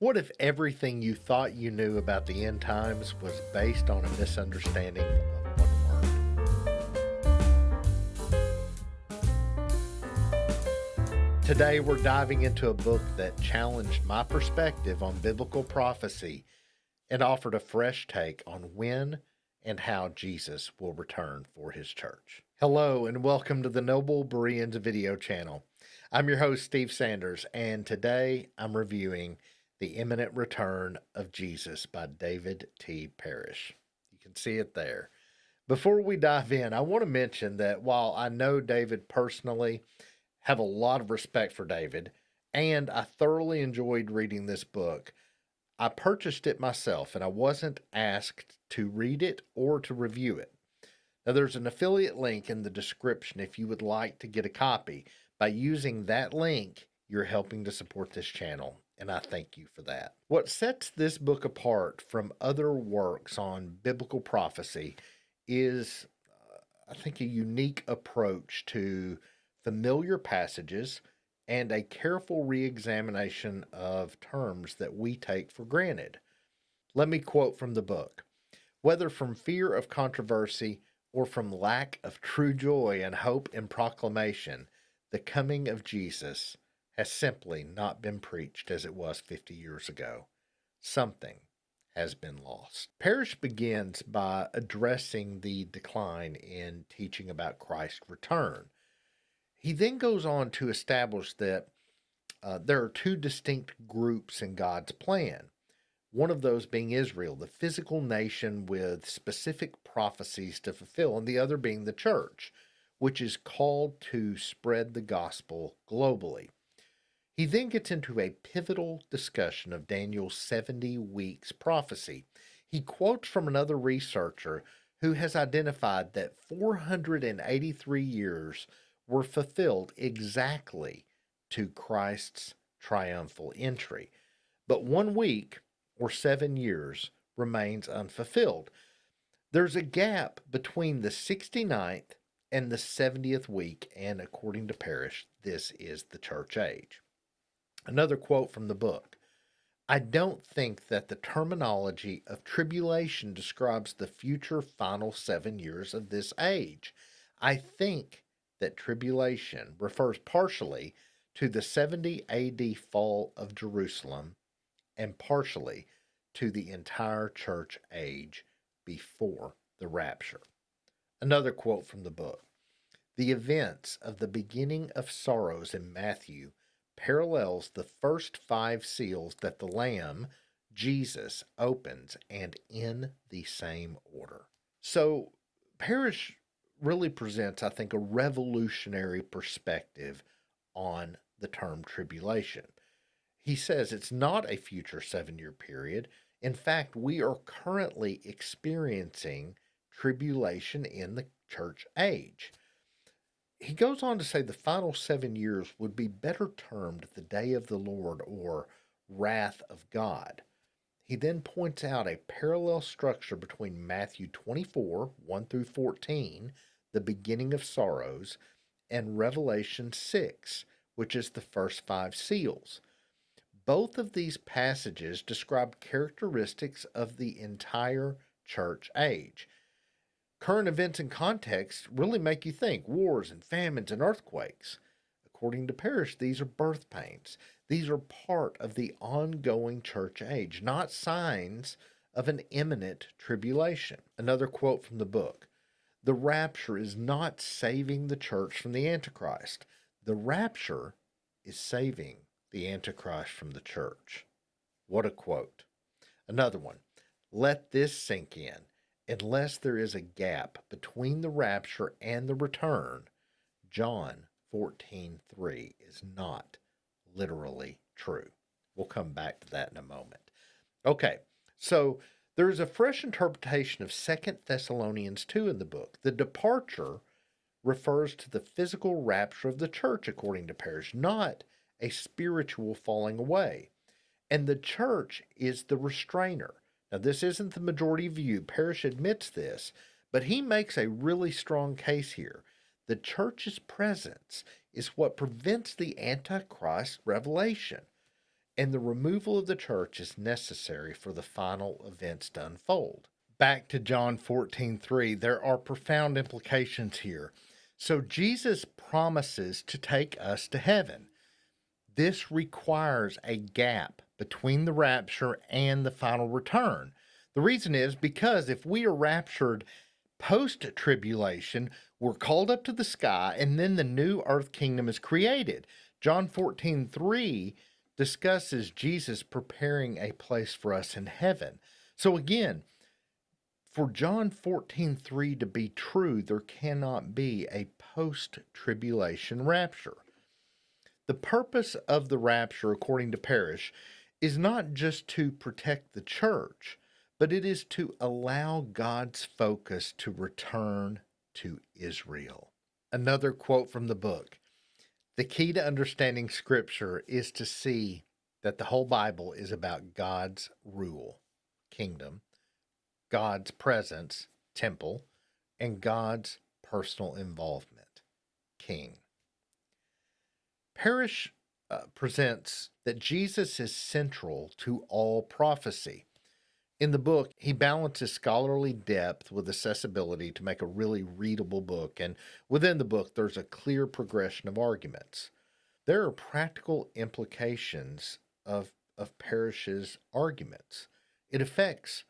What if everything you thought you knew about the end times was based on a misunderstanding of one word? Today, we're diving into a book that challenged my perspective on biblical prophecy and offered a fresh take on when and how Jesus will return for his church. Hello, and welcome to the Noble Bereans video channel. I'm your host, Steve Sanders, and today I'm reviewing The Imminent Return of Jesus by David T. Parish. You can see it there. Before we dive in, I want to mention that while I know David personally, have a lot of respect for David, and I thoroughly enjoyed reading this book, I purchased it myself and I wasn't asked to read it or to review it. Now, there's an affiliate link in the description if you would like to get a copy. By using that link, you're helping to support this channel, and I thank you for that. What sets this book apart from other works on biblical prophecy is, I think, a unique approach to familiar passages and a careful re-examination of terms that we take for granted. Let me quote from the book. Whether from fear of controversy or from lack of true joy and hope in proclamation, the coming of Jesus has simply not been preached as it was 50 years ago. Something has been lost. Parish begins by addressing the decline in teaching about Christ's return. He then goes on to establish that there are two distinct groups in God's plan. One of those being Israel, the physical nation with specific prophecies to fulfill, and the other being the church, which is called to spread the gospel globally. He then gets into a pivotal discussion of Daniel's 70 weeks prophecy. He quotes from another researcher who has identified that 483 years were fulfilled exactly to Christ's triumphal entry. But 1 week, or 7 years, remains unfulfilled. There's a gap between the 69th and the 70th week, and according to Parish, this is the church age. Another quote from the book. I don't think that the terminology of tribulation describes the future final 7 years of this age. I think that tribulation refers partially to the 70 AD fall of Jerusalem and partially to the entire church age before the rapture. Another quote from the book. The events of the beginning of sorrows in Matthew parallels the first 5 seals that the Lamb, Jesus, opens, and in the same order. So, Parish really presents, I think, a revolutionary perspective on the term tribulation. He says it's not a future 7-year period. In fact, we are currently experiencing tribulation in the church age. He goes on to say the final 7 years would be better termed the day of the Lord or wrath of God. He then points out a parallel structure between Matthew 24, 1 through 14, the beginning of sorrows, and Revelation 6, which is the first 5 seals. Both of these passages describe characteristics of the entire church age. Current events and context really make you think wars and famines and earthquakes. According to Parish, these are birth pains. These are part of the ongoing church age, not signs of an imminent tribulation. Another quote from the book. The rapture is not saving the church from the Antichrist. The rapture is saving the Antichrist from the church. What a quote. Another one. Let this sink in. Unless there is a gap between the rapture and the return, John 14:3 is not literally true. We'll come back to that in a moment. Okay, so there is a fresh interpretation of 2 Thessalonians 2 in the book. The departure refers to the physical rapture of the church, according to Parish, not a spiritual falling away. And the church is the restrainer. Now, this isn't the majority view. Parish admits this, but he makes a really strong case here. The church's presence is what prevents the Antichrist revelation. and the removal of the church is necessary for the final events to unfold. Back to John 14:3, there are profound implications here. So Jesus promises to take us to heaven. This requires a gap between the rapture and the final return. The reason is because if we are raptured post tribulation, we're called up to the sky, and then the new earth kingdom is created. John 14:3 discusses Jesus preparing a place for us in heaven. So again, for John 14:3 to be true, there cannot be a post tribulation rapture. The purpose of the rapture, according to Parish, is not just to protect the church, but it is to allow God's focus to return to Israel. Another quote from the book: the key to understanding Scripture is to see that the whole Bible is about God's rule, kingdom, God's presence, temple, and God's personal involvement, king. Parish presents that Jesus is central to all prophecy. In the book, he balances scholarly depth with accessibility to make a really readable book, and within the book, there's a clear progression of arguments. There are practical implications of Parish's arguments. It affects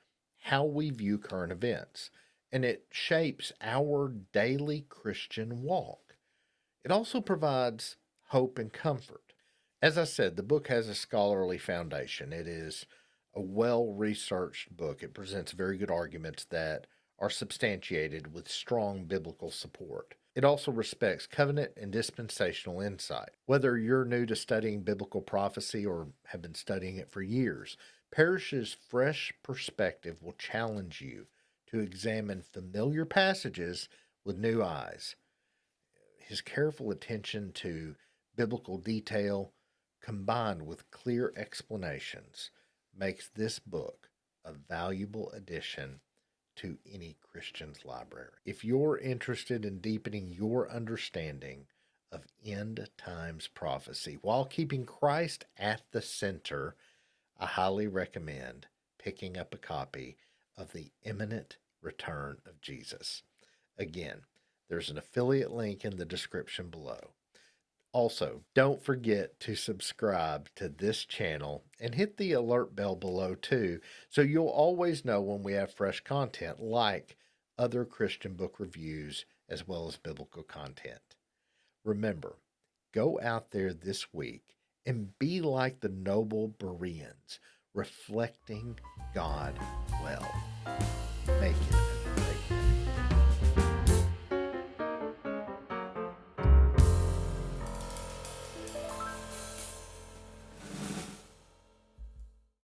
how we view current events, and it shapes our daily Christian walk. It also provides hope and comfort. As I said, the book has a scholarly foundation. It is a well researched book. It presents very good arguments that are substantiated with strong biblical support. It also respects covenant and dispensational insight. Whether you're new to studying biblical prophecy or have been studying it for years, Parish's fresh perspective will challenge you to examine familiar passages with new eyes. His careful attention to biblical detail, combined with clear explanations, makes this book a valuable addition to any Christian's library. If you're interested in deepening your understanding of end times prophecy while keeping Christ at the center, I highly recommend picking up a copy of The Imminent Return of Jesus. Again, there's an affiliate link in the description below. Also, don't forget to subscribe to this channel and hit the alert bell below too, so you'll always know when we have fresh content like other Christian book reviews as well as biblical content. Remember, go out there this week and be like the noble Bereans, reflecting God well.